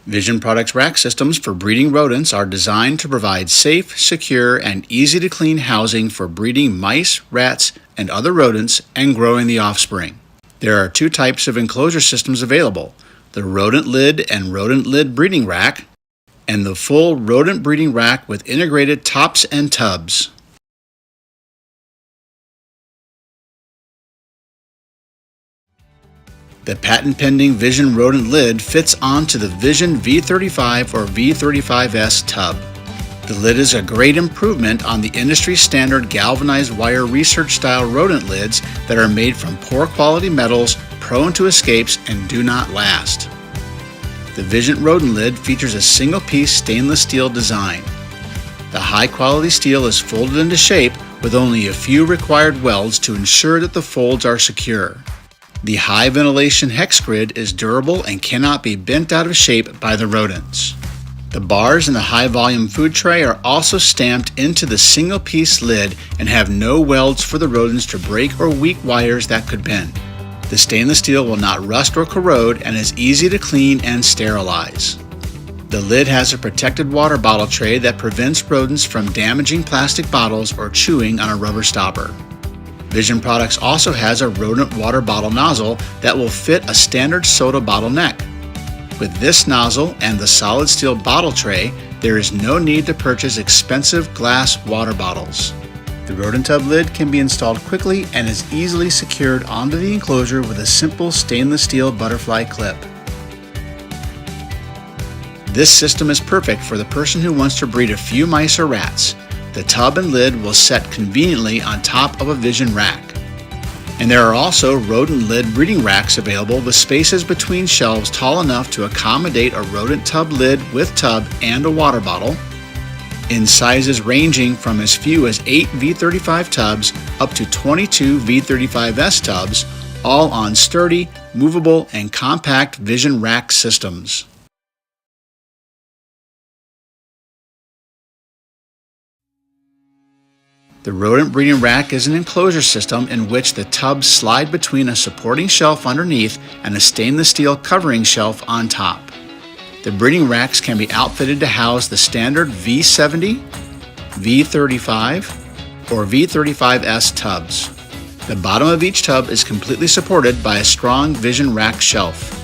Vision Products rack systems for breeding rodents are designed to provide safe, secure, and easy-to-clean housing for breeding mice, rats, and other rodents and growing the offspring. There are two types of enclosure systems available: the rodent lid and rodent lid breeding rack, and the full rodent breeding rack with integrated tops and tubs. The patent-pending Vision rodent lid fits onto the Vision V35 or V35S tub. The lid is a great improvement on the industry standard galvanized wire research-style rodent lids that are made from poor quality metals, prone to escapes, and do not last. The Vision rodent lid features a single-piece stainless steel design. The high-quality steel is folded into shape with only a few required welds to ensure that the folds are secure. The high ventilation hex grid is durable and cannot be bent out of shape by the rodents. The bars in the high volume food tray are also stamped into the single piece lid and have no welds for the rodents to break or weak wires that could bend. The stainless steel will not rust or corrode and is easy to clean and sterilize. The lid has a protected water bottle tray that prevents rodents from damaging plastic bottles or chewing on a rubber stopper. Vision Products also has a rodent water bottle nozzle that will fit a standard soda bottle neck. With this nozzle and the solid steel bottle tray, there is no need to purchase expensive glass water bottles. The rodent tub lid can be installed quickly and is easily secured onto the enclosure with a simple stainless steel butterfly clip. This system is perfect for the person who wants to breed a few mice or rats. The tub and lid will set conveniently on top of a Vision rack. And there are also rodent lid breeding racks available with spaces between shelves tall enough to accommodate a rodent tub lid with tub and a water bottle, in sizes ranging from as few as 8 V35 tubs up to 22 V35S tubs, all on sturdy, movable, and compact Vision rack systems. The rodent breeding rack is an enclosure system in which the tubs slide between a supporting shelf underneath and a stainless steel covering shelf on top. The breeding racks can be outfitted to house the standard V70, V35, or V35S tubs. The bottom of each tub is completely supported by a strong Vision rack shelf,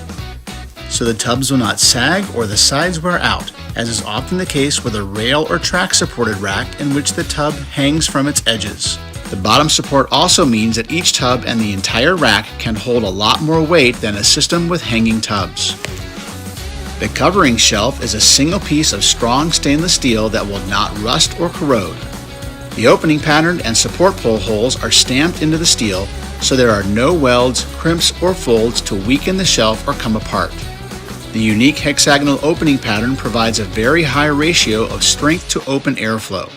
so the tubs will not sag or the sides wear out, as is often the case with a rail or track supported rack in which the tub hangs from its edges. The bottom support also means that each tub and the entire rack can hold a lot more weight than a system with hanging tubs. The covering shelf is a single piece of strong stainless steel that will not rust or corrode. The opening pattern and support pole holes are stamped into the steel, so there are no welds, crimps, or folds to weaken the shelf or come apart. The unique hexagonal opening pattern provides a very high ratio of strength to open airflow.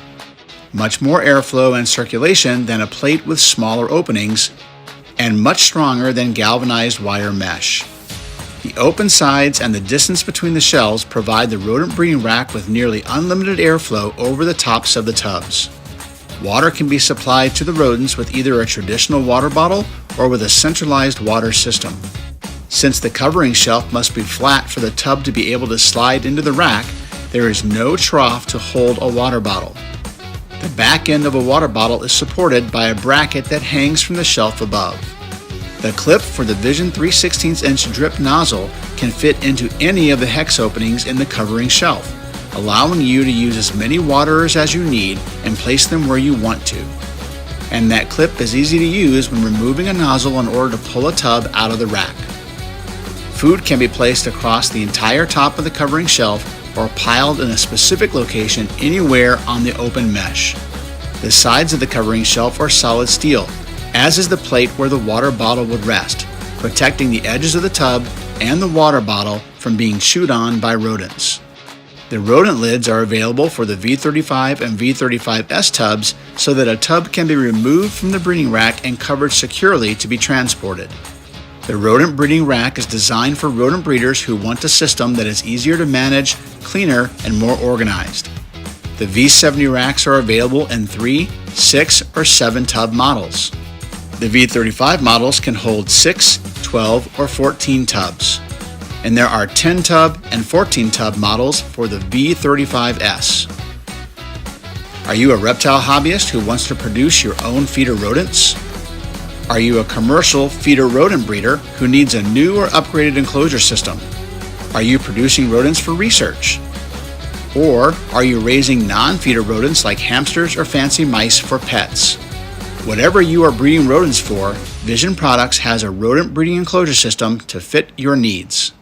Much more airflow and circulation than a plate with smaller openings, and much stronger than galvanized wire mesh. The open sides and the distance between the shelves provide the rodent breeding rack with nearly unlimited airflow over the tops of the tubs. Water can be supplied to the rodents with either a traditional water bottle or with a centralized water system. Since the covering shelf must be flat for the tub to be able to slide into the rack, there is no trough to hold a water bottle. The back end of a water bottle is supported by a bracket that hangs from the shelf above. The clip for the Vision 3/16" drip nozzle can fit into any of the hex openings in the covering shelf, allowing you to use as many waterers as you need and place them where you want to. And that clip is easy to use when removing a nozzle in order to pull a tub out of the rack. Food can be placed across the entire top of the covering shelf or piled in a specific location anywhere on the open mesh. The sides of the covering shelf are solid steel, as is the plate where the water bottle would rest, protecting the edges of the tub and the water bottle from being chewed on by rodents. The rodent lids are available for the V35 and V35S tubs so that a tub can be removed from the breeding rack and covered securely to be transported. The rodent breeding rack is designed for rodent breeders who want a system that is easier to manage, cleaner, and more organized. The V70 racks are available in 3, 6, or 7 tub models. The V35 models can hold 6, 12, or 14 tubs. and there are 10 tub and 14 tub models for the V35S. Are you a reptile hobbyist who wants to produce your own feeder rodents? Are you a commercial feeder rodent breeder who needs a new or upgraded enclosure system? Are you producing rodents for research? Or are you raising non-feeder rodents like hamsters or fancy mice for pets? Whatever you are breeding rodents for, Vision Products has a rodent breeding enclosure system to fit your needs.